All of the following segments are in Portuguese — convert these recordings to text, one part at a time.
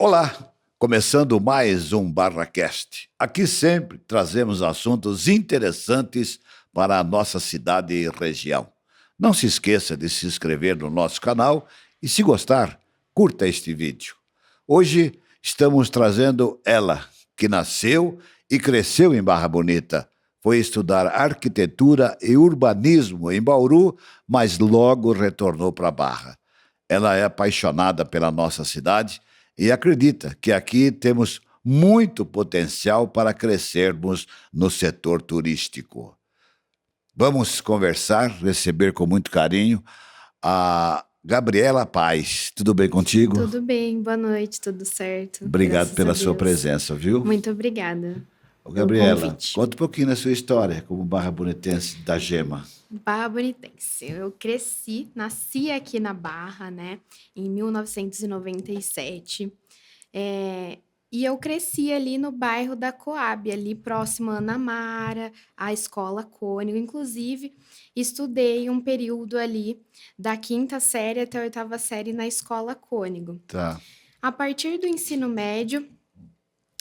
Olá, começando mais um BarraCast. Aqui sempre trazemos assuntos interessantes para a nossa cidade e região. Não se esqueça de se inscrever no nosso canal e, se gostar, curta este vídeo. Hoje estamos trazendo ela, que nasceu e cresceu em Barra Bonita. Foi estudar arquitetura e urbanismo em Bauru, mas logo retornou para Barra. Ela é apaixonada pela nossa cidade e acredita que aqui temos muito potencial para crescermos no setor turístico. Vamos conversar, receber com muito carinho a Gabriela Paz. Tudo bem contigo? Tudo bem, boa noite, tudo certo. Obrigado Graças pela a sua Deus. presença, viu? Muito obrigada. Ô, pelo Gabriela, convite. conta um pouquinho da sua história como barra bonitense da Gema. Barra Bonitense. Eu nasci aqui na Barra, né, em 1997. E eu cresci ali no bairro da Coab, ali próximo a Ana Mara, a Escola Cônigo. Inclusive, estudei um período ali da 5ª série até a 8ª série na Escola Cônigo. Tá. A partir do ensino médio,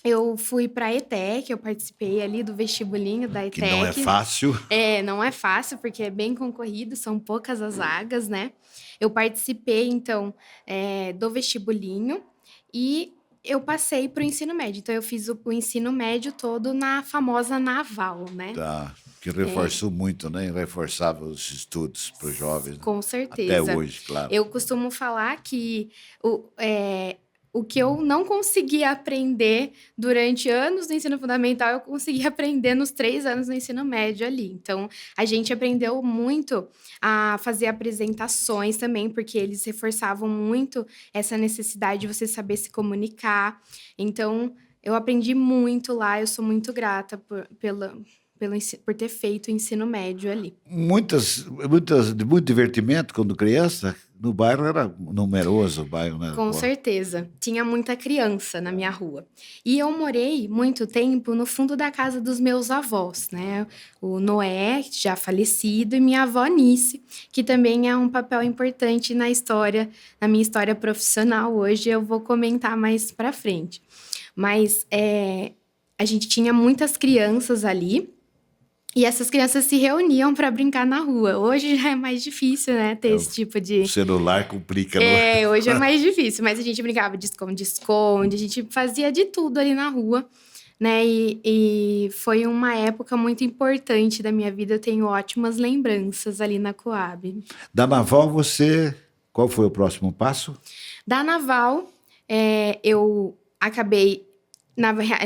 eu fui para a ETEC, eu participei ali do vestibulinho da ETEC. Que não é fácil. Não é fácil, porque é bem concorrido, são poucas as vagas, né? Eu participei, então, do vestibulinho e eu passei para o ensino médio. Então, eu fiz o ensino médio todo na famosa Naval, né? Tá. Que reforçou muito, né? Reforçava os estudos para os jovens. Né? Com certeza. Até hoje, claro. Eu costumo falar que o que eu não consegui aprender durante anos do ensino fundamental, eu consegui aprender nos 3 anos do ensino médio ali. Então, a gente aprendeu muito a fazer apresentações também, porque eles reforçavam muito essa necessidade de você saber se comunicar. Então, eu aprendi muito lá, eu sou muito grata por ter feito o ensino médio ali. Muito divertimento quando criança. No bairro era numeroso o bairro, né? Com certeza. Tinha muita criança na minha rua. E eu morei muito tempo no fundo da casa dos meus avós, né? O Noé, já falecido, e minha avó Nice, que também é um papel importante na minha história profissional. Hoje eu vou comentar mais pra frente. Mas a gente tinha muitas crianças ali. E essas crianças se reuniam para brincar na rua. Hoje já é mais difícil, né, ter esse tipo de... O celular complica. Não? Hoje é mais difícil, mas a gente brincava de esconde-esconde, a gente fazia de tudo ali na rua, né, e foi uma época muito importante da minha vida, eu tenho ótimas lembranças ali na Coab. Da Naval, qual foi o próximo passo? Da Naval, eu acabei...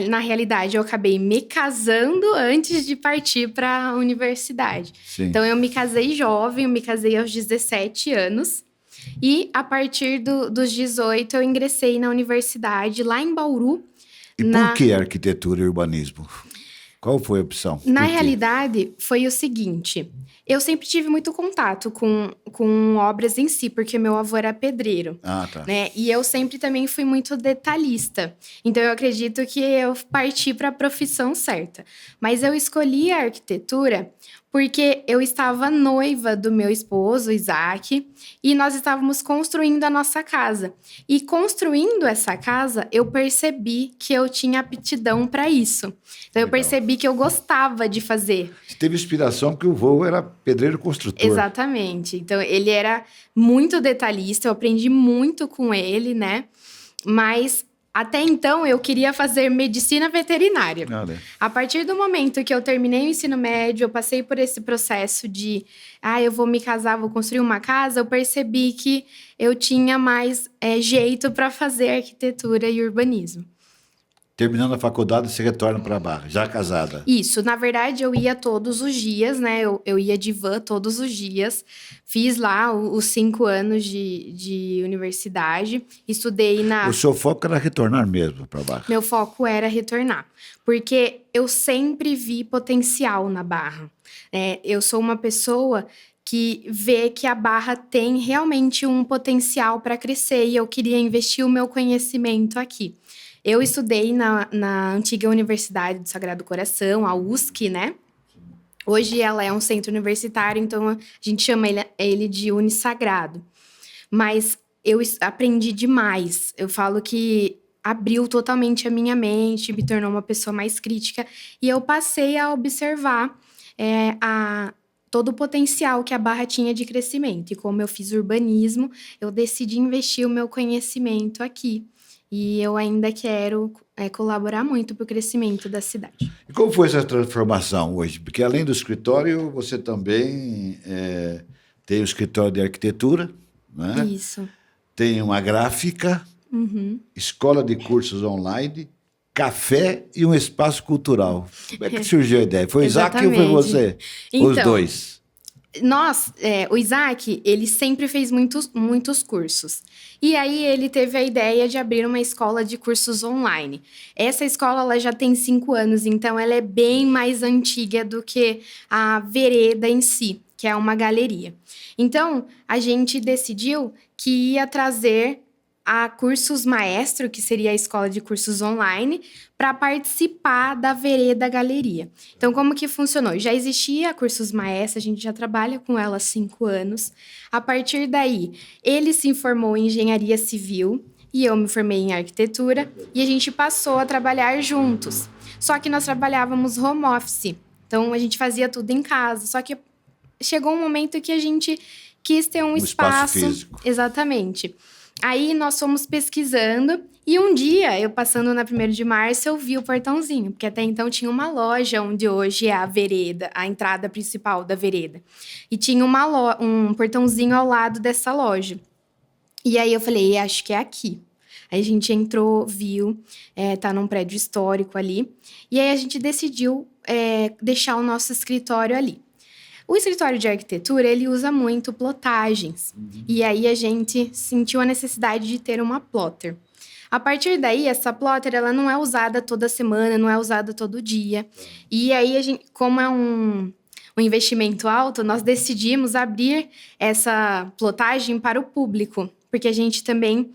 Na realidade, eu acabei me casando antes de partir para a universidade. Sim. Então, eu me casei jovem, eu me casei aos 17 anos. E, a partir dos 18, eu ingressei na universidade, lá em Bauru. E por que arquitetura e urbanismo? Qual foi a opção? Na realidade, foi o seguinte... Eu sempre tive muito contato com obras em si, porque meu avô era pedreiro. Ah, tá. Né? E eu sempre também fui muito detalhista. Então, eu acredito que eu parti para a profissão certa. Mas eu escolhi a arquitetura porque eu estava noiva do meu esposo, Isaac, e nós estávamos construindo a nossa casa. E construindo essa casa, eu percebi que eu tinha aptidão para isso. Então, eu percebi que eu gostava de fazer. Você teve inspiração porque o vô era pedreiro construtor. Exatamente. Então, ele era muito detalhista, eu aprendi muito com ele, né? Mas... Até então, eu queria fazer medicina veterinária. A partir do momento que eu terminei o ensino médio, eu passei por esse processo de... eu vou me casar, vou construir uma casa. Eu percebi que eu tinha mais jeito para fazer arquitetura e urbanismo. Terminando a faculdade, você retorna para Barra, já casada. Isso, na verdade, eu ia todos os dias, né? Eu ia de van todos os dias. Fiz lá os 5 anos de universidade. Estudei na... O seu foco era retornar mesmo para Barra? Meu foco era retornar. Porque eu sempre vi potencial na Barra. Eu sou uma pessoa que vê que a Barra tem realmente um potencial para crescer. E eu queria investir o meu conhecimento aqui. Eu estudei na antiga Universidade do Sagrado Coração, a USC, né? Hoje ela é um centro universitário, então a gente chama ele de Unisagrado. Mas eu aprendi demais. Eu falo que abriu totalmente a minha mente, me tornou uma pessoa mais crítica, e eu passei a observar todo o potencial que a Barra tinha de crescimento. E como eu fiz urbanismo, eu decidi investir o meu conhecimento aqui. E eu ainda quero colaborar muito para o crescimento da cidade. E como foi essa transformação hoje? Porque além do escritório, você também tem o escritório de arquitetura, né? Isso. Tem uma gráfica, escola de cursos online, café e um espaço cultural. Como é que surgiu a ideia? Foi o Isaac ou foi você? Então, os dois? O Isaac, ele sempre fez muitos cursos. E aí, ele teve a ideia de abrir uma escola de cursos online. Essa escola, ela já tem 5 anos, então ela é bem mais antiga do que a Vereda em si, que é uma galeria. Então, a gente decidiu que ia trazer a Cursos Maestro, que seria a escola de cursos online, para participar da Vereda Galeria. Então, como que funcionou? Já existia a Cursos Maestro, a gente já trabalha com ela há 5 anos. A partir daí, ele se formou em engenharia civil e eu me formei em arquitetura e a gente passou a trabalhar juntos. Só que nós trabalhávamos home office, então a gente fazia tudo em casa. Só que chegou um momento que a gente quis ter um espaço físico. Exatamente. Aí nós fomos pesquisando e um dia, eu passando na 1º de março, eu vi o portãozinho, porque até então tinha uma loja onde hoje é a vereda, a entrada principal da vereda. E tinha um portãozinho ao lado dessa loja. E aí eu falei, acho que é aqui. Aí a gente entrou, viu, tá num prédio histórico ali. E aí a gente decidiu deixar o nosso escritório ali. O escritório de arquitetura, ele usa muito plotagens. E aí a gente sentiu a necessidade de ter uma plotter. A partir daí, essa plotter, ela não é usada toda semana, não é usada todo dia. E aí, como é um investimento alto, nós decidimos abrir essa plotagem para o público. Porque a gente também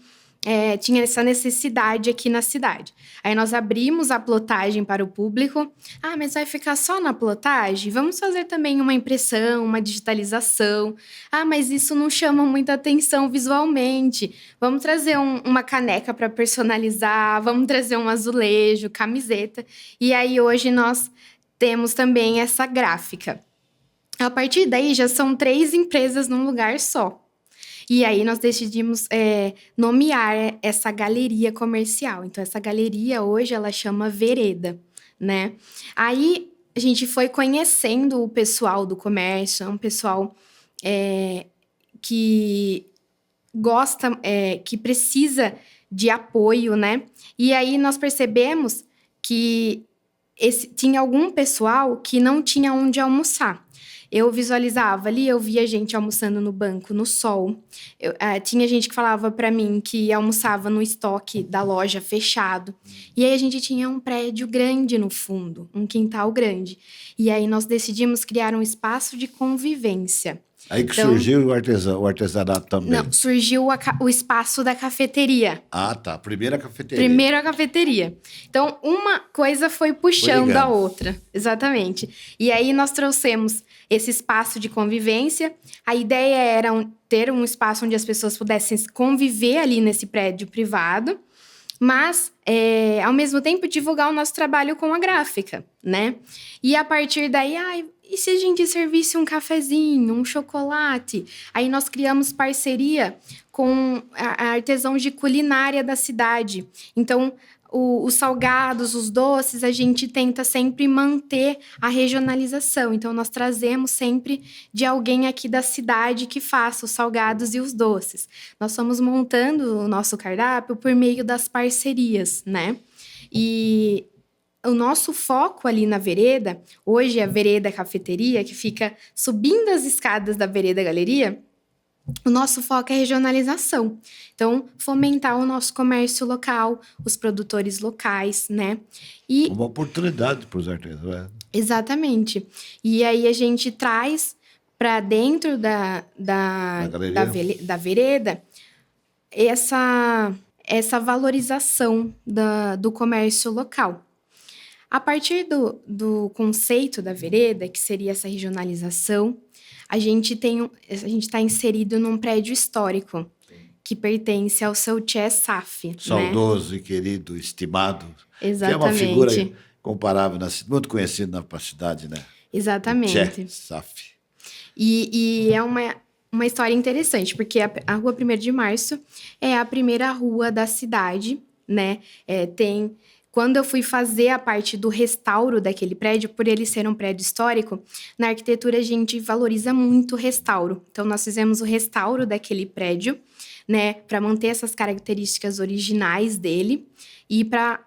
tinha essa necessidade aqui na cidade. Aí nós abrimos a plotagem para o público. Ah, mas vai ficar só na plotagem? Vamos fazer também uma impressão, uma digitalização. Ah, mas isso não chama muita atenção visualmente. Vamos trazer uma caneca para personalizar, vamos trazer um azulejo, camiseta. E aí hoje nós temos também essa gráfica. A partir daí já são 3 empresas num lugar só. E aí nós decidimos nomear essa galeria comercial. Então, essa galeria hoje, ela chama Vereda, né? Aí, a gente foi conhecendo o pessoal do comércio, é um pessoal que gosta, que precisa de apoio, né? E aí, nós percebemos que tinha algum pessoal que não tinha onde almoçar. Eu visualizava ali, eu via gente almoçando no banco, no sol. Tinha gente que falava para mim que almoçava no estoque da loja fechado. E aí a gente tinha um prédio grande no fundo, um quintal grande. E aí nós decidimos criar um espaço de convivência. Aí que surgiu o artesanato também. Não, surgiu o espaço da cafeteria. Ah, tá. Primeira cafeteria. Primeira cafeteria. Então, uma coisa foi puxando a outra. Exatamente. E aí, nós trouxemos esse espaço de convivência. A ideia era ter um espaço onde as pessoas pudessem conviver ali nesse prédio privado, mas, ao mesmo tempo, divulgar o nosso trabalho com a gráfica, né? E a partir daí, e se a gente servisse um cafezinho, um chocolate? Aí nós criamos parceria com a artesão de culinária da cidade. Então, os salgados, os doces, a gente tenta sempre manter a regionalização. Então, nós trazemos sempre de alguém aqui da cidade que faça os salgados e os doces. Nós estamos montando o nosso cardápio por meio das parcerias, né? E o nosso foco ali na vereda, hoje é a Vereda Cafeteria, que fica subindo as escadas da Vereda Galeria, o nosso foco é regionalização. Então, fomentar o nosso comércio local, os produtores locais, né? E uma oportunidade para os artesãos. Exatamente. E aí a gente traz para dentro da vereda essa valorização do comércio local. A partir do conceito da vereda, que seria essa regionalização, a gente está inserido num prédio histórico, que pertence ao seu Tchê Saf, né? Saudoso e querido, estimado. Exatamente. Que é uma figura comparável, muito conhecida na cidade, né? Exatamente. Tchê Saf. E é uma história interessante, porque a Rua 1º de Março é a primeira rua da cidade, né? Quando eu fui fazer a parte do restauro daquele prédio, por ele ser um prédio histórico, na arquitetura a gente valoriza muito o restauro. Então, nós fizemos o restauro daquele prédio, né? Para manter essas características originais dele e para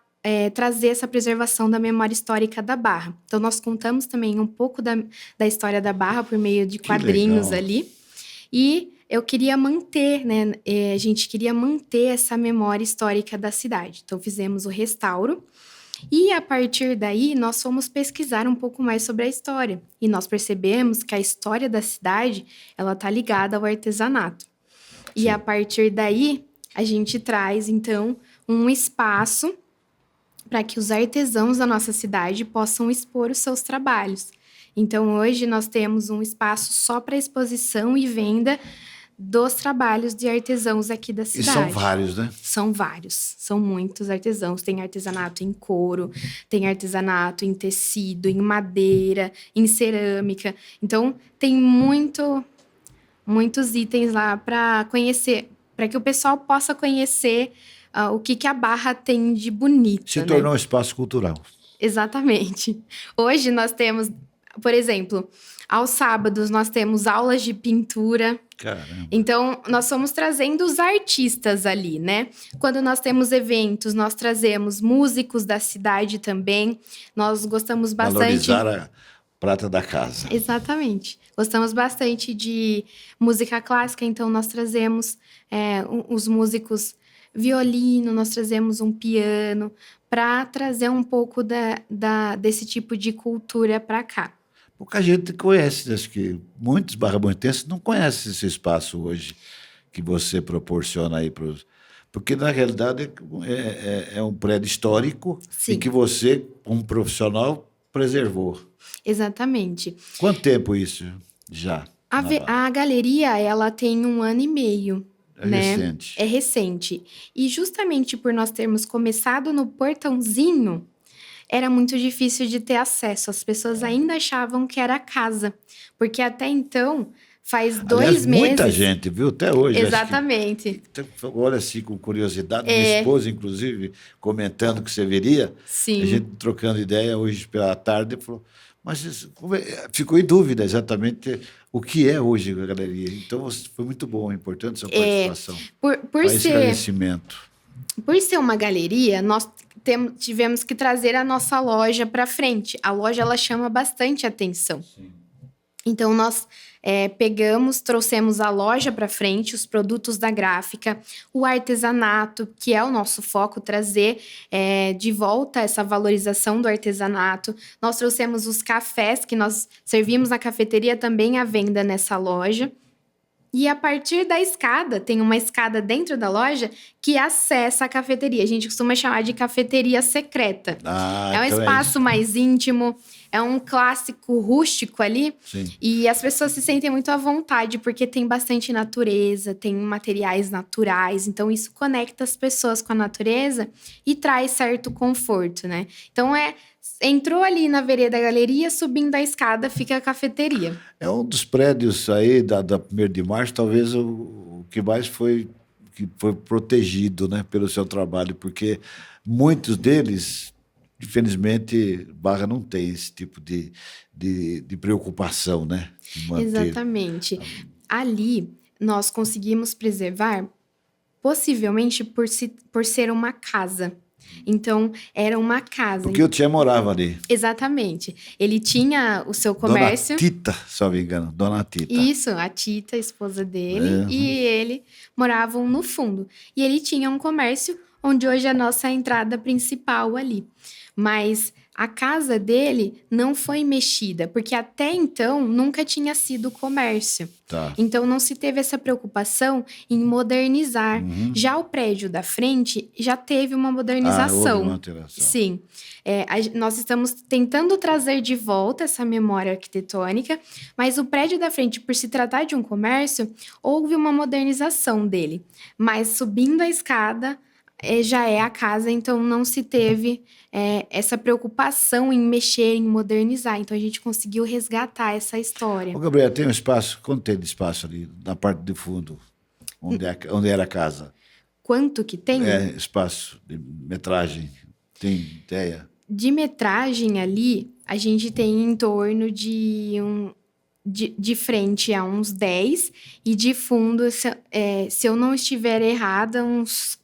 trazer essa preservação da memória histórica da Barra. Então, nós contamos também um pouco da história da Barra por meio de quadrinhos ali. E eu queria manter, né? A gente queria manter essa memória histórica da cidade. Então, fizemos o restauro. E, a partir daí, nós fomos pesquisar um pouco mais sobre a história. E nós percebemos que a história da cidade, ela está ligada ao artesanato. Sim. E, a partir daí, a gente traz, então, um espaço para que os artesãos da nossa cidade possam expor os seus trabalhos. Então, hoje, nós temos um espaço só para exposição e venda dos trabalhos de artesãos aqui da cidade. E são vários, né? São vários. São muitos artesãos. Tem artesanato em couro, tem artesanato em tecido, em madeira, em cerâmica. Então, tem muitos itens lá para conhecer, para que o pessoal possa conhecer o que a Barra tem de bonito. Se tornou um espaço cultural. Exatamente. Hoje nós temos, por exemplo, aos sábados nós temos aulas de pintura. Caramba. Então, nós fomos trazendo os artistas ali, né? Quando nós temos eventos, nós trazemos músicos da cidade também. Nós gostamos bastante... Valorizar a prata da casa. Exatamente. Gostamos bastante de música clássica, então nós trazemos os músicos violino, nós trazemos um piano, para trazer um pouco desse tipo de cultura para cá. Pouca gente conhece, acho que muitos barra-montenses não conhecem esse espaço hoje que você proporciona aí para os... Porque, na realidade, é um prédio histórico. Sim. E que você, como profissional, preservou. Exatamente. Quanto tempo isso já? A galeria, ela tem 1 ano e meio. Recente. É recente. E justamente por nós termos começado no portãozinho, era muito difícil de ter acesso. As pessoas ainda achavam que era casa. Porque até então, faz 2 meses... muita gente, viu? Até hoje. Exatamente. Olha assim, com curiosidade. Minha esposa, inclusive, comentando que você viria. Sim. A gente trocando ideia hoje pela tarde, falou... Mas ficou em dúvida exatamente o que é hoje a galeria. Então, foi muito bom, importante essa participação. Por ser esclarecimento. Por ser uma galeria, nós tivemos que trazer a nossa loja para frente. A loja, ela chama bastante atenção. Sim. Então, nós trouxemos a loja para frente, os produtos da gráfica, o artesanato, que é o nosso foco, trazer de volta essa valorização do artesanato. Nós trouxemos os cafés, que nós servimos na cafeteria também à venda nessa loja. E a partir da escada, tem uma escada dentro da loja que acessa a cafeteria. A gente costuma chamar de cafeteria secreta. É um espaço mais íntimo, é um clássico rústico ali. Sim. E as pessoas se sentem muito à vontade, porque tem bastante natureza, tem materiais naturais. Então, isso conecta as pessoas com a natureza e traz certo conforto, né? Então, entrou ali na vereda da galeria, subindo a escada, fica a cafeteria. É um dos prédios aí da 1º de Março, talvez o que mais foi protegido, né, pelo seu trabalho, porque muitos deles, infelizmente, Barra não tem esse tipo de preocupação, né? De manter. Exatamente. Ali, nós conseguimos preservar, possivelmente por ser uma casa. Então, era uma casa. Porque o Tchê morava ali. Exatamente. Ele tinha o seu comércio. Dona Tita, se não me engano. Dona Tita. Isso, a Tita, a esposa dele. E ele moravam no fundo. E ele tinha um comércio onde hoje é a nossa entrada principal ali. mas a casa dele não foi mexida, porque até então nunca tinha sido comércio. Tá. Então não se teve essa preocupação em modernizar. Uhum. Já o prédio da frente já teve uma Houve modernização. uma alteração. Sim. Nós estamos tentando trazer de volta essa memória arquitetônica, mas o prédio da frente, por se tratar de um comércio, houve uma modernização dele. Mas subindo a escada, já é a casa, então não se teve essa preocupação em mexer, em modernizar. Então a gente conseguiu resgatar essa história. Ô, Gabriela, tem um espaço, quanto tem de espaço ali, na parte de fundo, onde era a casa? Quanto que tem? Espaço de metragem, tem ideia? De metragem ali, a gente tem em torno de frente a uns 10 e de fundo, se eu não estiver errada, uns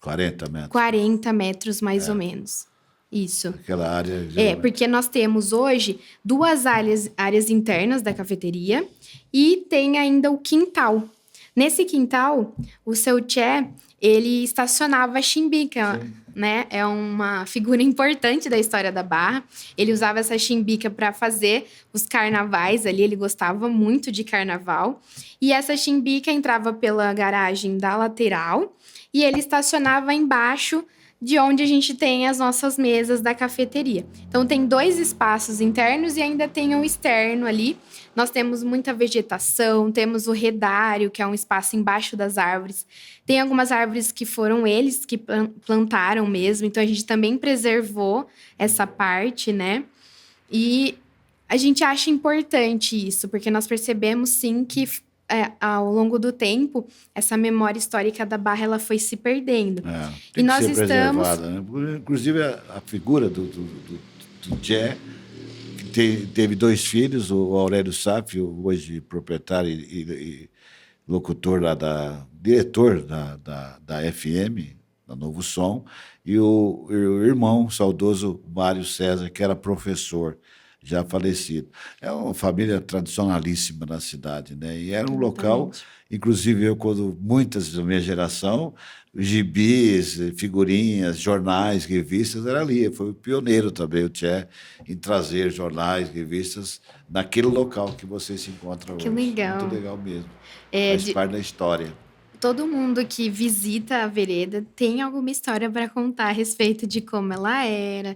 40 metros? 40 metros mais ou menos. Isso. Aquela área... Porque nós temos hoje 2 áreas internas da cafeteria e tem ainda o quintal. Nesse quintal, o seu Tchê, ele estacionava a chimbica, né? É uma figura importante da história da Barra. Ele usava essa chimbica para fazer os carnavais ali, ele gostava muito de carnaval. E essa chimbica entrava pela garagem da lateral e ele estacionava embaixo de onde a gente tem as nossas mesas da cafeteria. Então, tem 2 espaços internos e ainda tem um externo ali. Nós temos muita vegetação, temos o redário, que é um espaço embaixo das árvores. Tem algumas árvores que foram eles que plantaram mesmo, então a gente também preservou essa parte, né? E a gente acha importante isso, porque nós percebemos, sim, que ao longo do tempo, essa memória histórica da Barra ela foi se perdendo. Tem e nós que ser estamos... preservada, né? Inclusive, a figura do Tchê, que teve 2 filhos, o Aurélio Sáfio, hoje proprietário e locutor diretor da FM, da Novo Som, e o irmão saudoso Mário César, que era professor, já falecido. É uma família tradicionalíssima na cidade, né? E era um local, inclusive eu, quando muitas da minha geração, gibis, figurinhas, jornais, revistas, era ali. Foi o pioneiro também, o Tchê, em trazer jornais, revistas naquele local que você se encontra hoje. Que legal. Muito legal mesmo. Faz parte da história. Todo mundo que visita a vereda tem alguma história para contar a respeito de como ela era.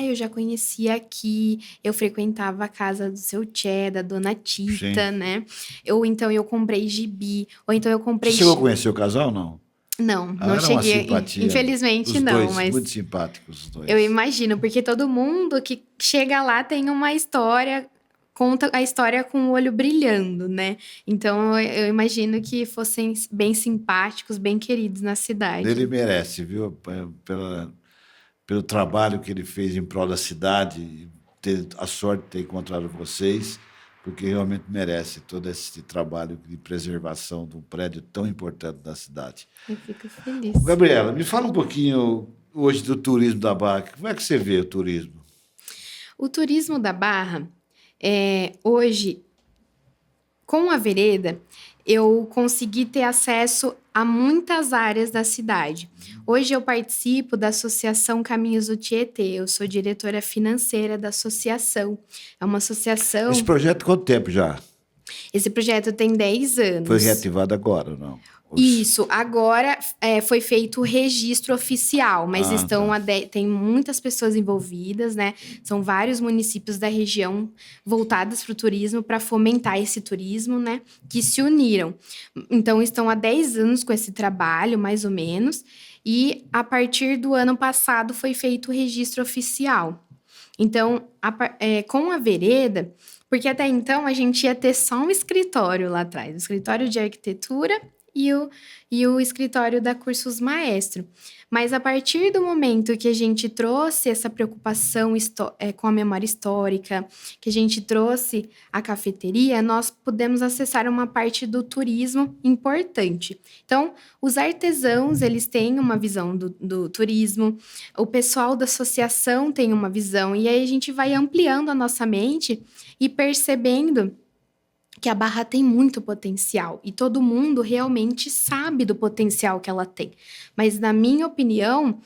Eu já conhecia aqui, eu frequentava a casa do seu Tchê, da dona Tita, né? Ou então eu comprei gibi, ou então eu comprei... Você chegou a conhecer o casal, não? Não Era cheguei. Uma simpatia. Infelizmente, os não. Dois, mas muito simpáticos os dois. Eu imagino, porque todo mundo que chega lá tem uma história... Conta a história com o olho brilhando, né? Então, eu imagino que fossem bem simpáticos, bem queridos na cidade. Ele merece, viu? Pelo trabalho que ele fez em prol da cidade, ter a sorte de ter encontrado vocês, porque realmente merece todo esse trabalho de preservação de um prédio tão importante da cidade. Eu fico feliz. Gabriela, me fala um pouquinho hoje do turismo da Barra. Como é que você vê o turismo? O turismo da Barra... hoje, com a vereda, eu consegui ter acesso a muitas áreas da cidade. Hoje eu participo da Associação Caminhos do Tietê, eu sou diretora financeira da associação. É uma associação... Esse projeto, quanto tempo já? Esse projeto tem 10 anos. Foi reativado agora ou não? Isso, agora foi feito o registro oficial, mas tem muitas pessoas envolvidas, né? São vários municípios da região voltados para o turismo, para fomentar esse turismo, né? Que se uniram. Então, estão há 10 anos com esse trabalho, mais ou menos, e a partir do ano passado foi feito o registro oficial. Então, com a vereda, porque até então a gente ia ter só um escritório lá atrás, um escritório de arquitetura e o escritório da Cursos Maestro. Mas a partir do momento que a gente trouxe essa preocupação com a memória histórica, que a gente trouxe a cafeteria, nós pudemos acessar uma parte do turismo importante. Então, os artesãos, eles têm uma visão do turismo, o pessoal da associação tem uma visão, e aí a gente vai ampliando a nossa mente e percebendo que a Barra tem muito potencial e todo mundo realmente sabe do potencial que ela tem. Mas, na minha opinião,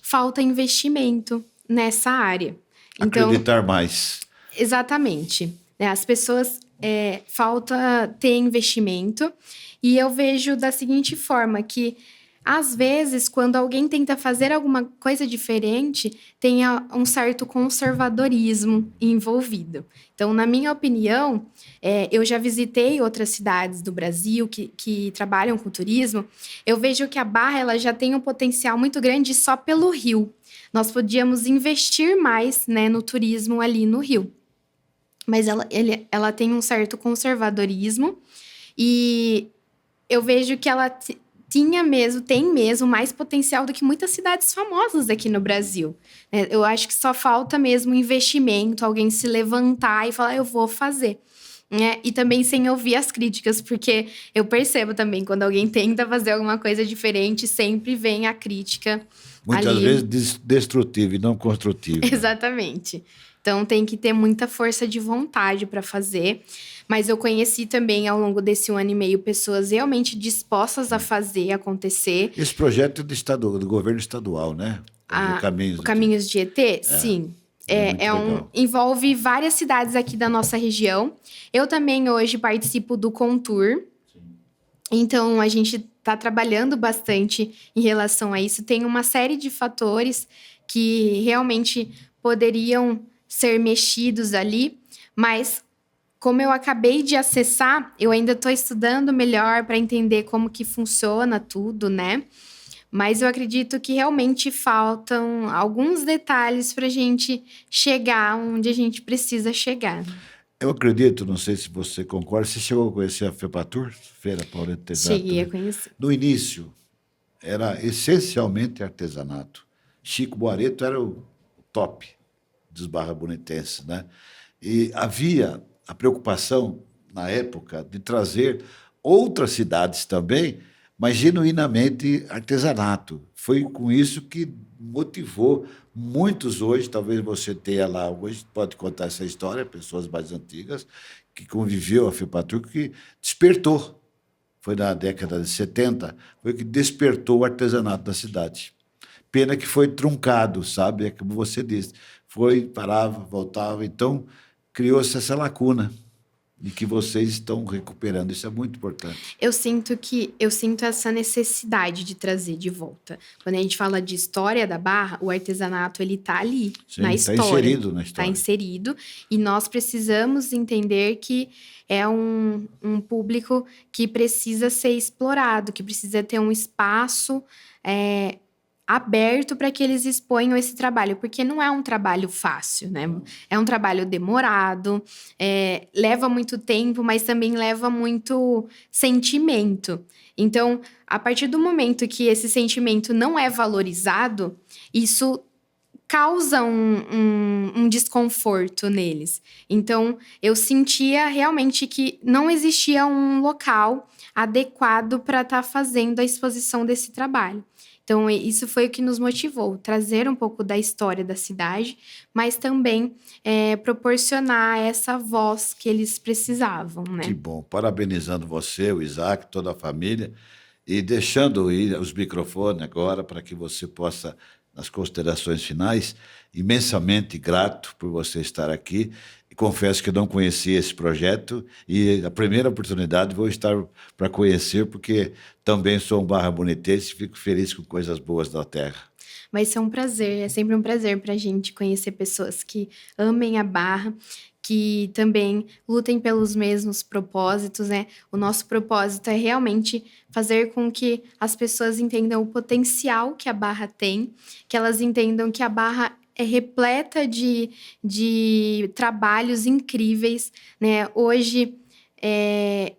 falta investimento nessa área. Então, Acreditar mais. exatamente, né? As pessoas falta ter investimento e eu vejo da seguinte forma que às vezes, quando alguém tenta fazer alguma coisa diferente, tem um certo conservadorismo envolvido. Então, na minha opinião, eu já visitei outras cidades do Brasil que trabalham com turismo. Eu vejo que a Barra ela já tem um potencial muito grande só pelo rio. Nós podíamos investir mais, né, no turismo ali no rio. Mas ela tem um certo conservadorismo e eu vejo que ela tem mesmo mais potencial do que muitas cidades famosas aqui no Brasil. Eu acho que só falta mesmo investimento, alguém se levantar e falar, eu vou fazer. E também sem ouvir as críticas, porque eu percebo também, quando alguém tenta fazer alguma coisa diferente, sempre vem a crítica Muitas ali. vezes destrutiva e não construtiva. Exatamente. Então, tem que ter muita força de vontade para fazer. Mas eu conheci também, ao longo desse 1 ano e meio, pessoas realmente dispostas a fazer acontecer. Esse projeto é do governo estadual, né? O Caminhos de ET, sim. Envolve várias cidades aqui da nossa região. Eu também hoje participo do Contour. Então, a gente está trabalhando bastante em relação a isso. Tem uma série de fatores que realmente poderiam ser mexidos ali, mas como eu acabei de acessar, eu ainda estou estudando melhor para entender como que funciona tudo, né? Mas eu acredito que realmente faltam alguns detalhes para a gente chegar onde a gente precisa chegar. Eu acredito, não sei se você concorda, você chegou a conhecer a FEPATUR, Feira Paulista de Artesanato? Cheguei a conhecer. No início, era essencialmente artesanato. Chico Buarito era o top dos barra-bonitenses, né? E havia a preocupação, na época, de trazer outras cidades também, mas genuinamente artesanato. Foi com isso que motivou muitos hoje, talvez você tenha lá, hoje pode contar essa história, pessoas mais antigas, que conviveu a FEPATUR, que despertou. Foi na década de 70, foi que despertou o artesanato da cidade. Pena que foi truncado, sabe? É como você disse. Foi, parava, voltava. Então, criou-se essa lacuna e que vocês estão recuperando. Isso é muito importante. Eu sinto essa necessidade de trazer de volta. Quando a gente fala de história da Barra, o artesanato ele tá ali, Sim, na está história. inserido na Está história. inserido. E nós precisamos entender que é um público que precisa ser explorado, que precisa ter um espaço aberto para que eles exponham esse trabalho, porque não é um trabalho fácil, né? É um trabalho demorado, leva muito tempo, mas também leva muito sentimento. Então, a partir do momento que esse sentimento não é valorizado, isso causa um desconforto neles. Então, eu sentia realmente que não existia um local adequado para estar fazendo a exposição desse trabalho. Então, isso foi o que nos motivou, trazer um pouco da história da cidade, mas também proporcionar essa voz que eles precisavam, né? Que bom. Parabenizando você, o Isaac, toda a família, e deixando ir os microfones agora para que você possa, nas considerações finais, imensamente grato por você estar aqui. E confesso que não conhecia esse projeto e a primeira oportunidade vou estar para conhecer, porque também sou um barra-bonitense e fico feliz com coisas boas da terra. Vai ser um prazer, é sempre um prazer para a gente conhecer pessoas que amem a Barra, que também lutem pelos mesmos propósitos, né? O nosso propósito é realmente fazer com que as pessoas entendam o potencial que a Barra tem, que elas entendam que a Barra é repleta de trabalhos incríveis, né? Hoje,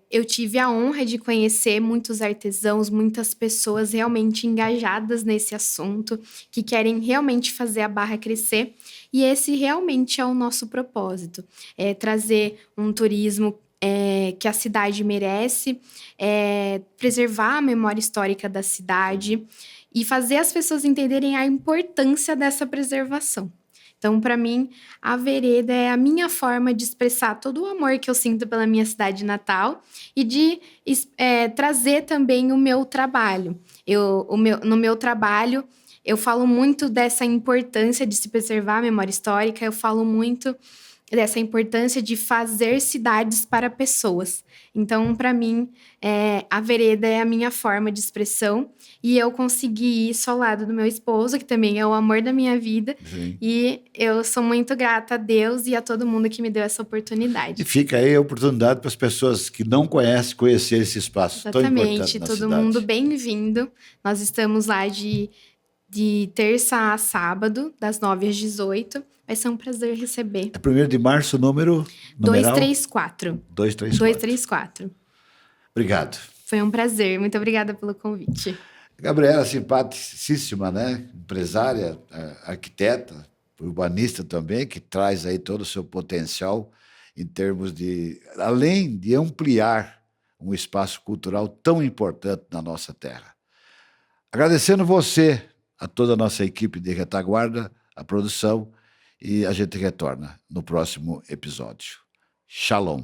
eu tive a honra de conhecer muitos artesãos, muitas pessoas realmente engajadas nesse assunto, que querem realmente fazer a Barra crescer. E esse realmente é o nosso propósito, é trazer um turismo que a cidade merece, preservar a memória histórica da cidade e fazer as pessoas entenderem a importância dessa preservação. Então, para mim, a vereda é a minha forma de expressar todo o amor que eu sinto pela minha cidade natal e de trazer também o meu trabalho. No meu trabalho, eu falo muito dessa importância de se preservar a memória histórica, eu falo muito dessa importância de fazer cidades para pessoas. Então, para mim, a vereda é a minha forma de expressão e eu consegui isso ao lado do meu esposo, que também é o amor da minha vida. Sim. E eu sou muito grata a Deus e a todo mundo que me deu essa E oportunidade. fica aí a oportunidade para as pessoas que não conhecem conhecer esse espaço tão importante Exatamente, na todo cidade. mundo bem-vindo. Nós estamos lá de terça a sábado, das 9 às 18. Vai ser um prazer receber. É 1º de março, numeral? 234. 234. 234. Obrigado. Foi um prazer. Muito obrigada pelo convite. Gabriela, simpaticíssima, né? Empresária, arquiteta, urbanista também, que traz aí todo o seu potencial em termos de, além de ampliar um espaço cultural tão importante na nossa terra. Agradecendo você, a toda a nossa equipe de retaguarda, a produção, e a gente retorna no próximo episódio. Shalom.